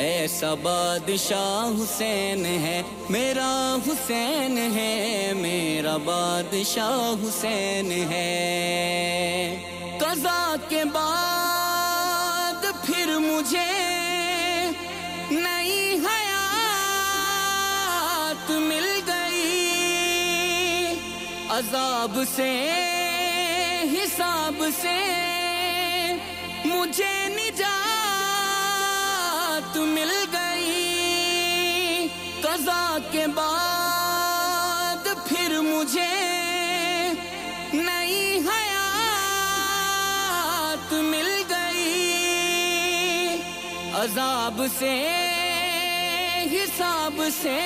[SPEAKER 3] ایسا بادشاہ حسین ہے، میرا حسین ہے، میرا بادشاہ حسین ہے۔ قضا کے بعد پھر مجھے نئی حیات مل گئی، عذاب سے حساب سے مجھے نجات مل گئی۔ قضا کے بعد پھر مجھے نئی حیات مل گئی، عذاب سے حساب سے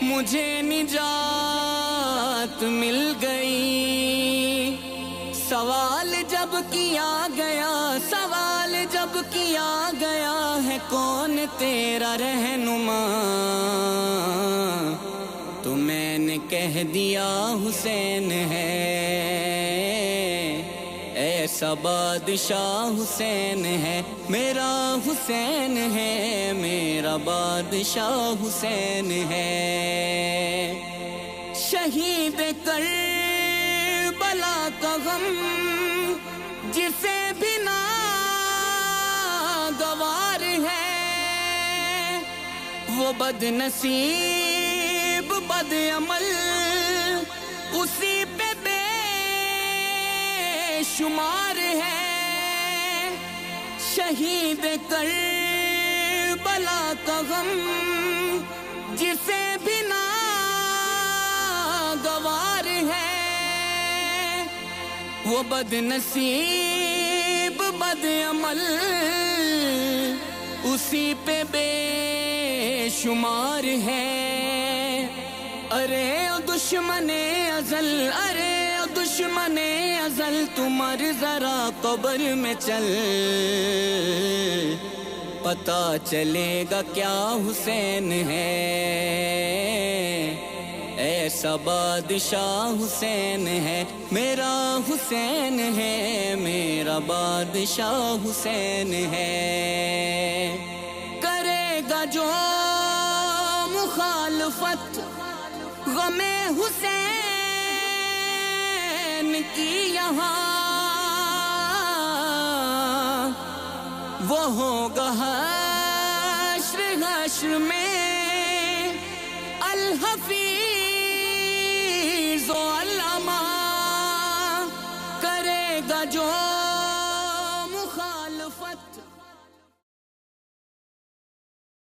[SPEAKER 3] مجھے نجات مل گئی۔ سوال جب کیا گیا، سوال جب کیا گیا ہے کون تیرا رہنما، تو میں نے کہہ دیا حسین ہے، ایسا بادشاہ حسین ہے، میرا حسین ہے، میرا بادشاہ حسین ہے۔ شہید کربلا کا غم جسے بھی ناگوار ہے، وہ بد نصیب بد عمل اسی پہ بے شمار ہے۔ شہید کربلا کا غم جسے بھی ناگوار ہے، وہ بد نصیب بد عمل اسی پہ بے شمار ہے۔ ارے او دشمن ازل، ارے او دشمن ازل تو مر ذرا قبر میں چل، پتا چلے گا کیا حسین ہے، ایسا بادشاہ حسین ہے، میرا حسین ہے، میرا بادشاہ حسین ہے۔ کرے گا جو مخالفت غم حسین کی یہاں، وہ ہوگا حشر حشر میں الحفیظ و علامہ۔ کرے گا جو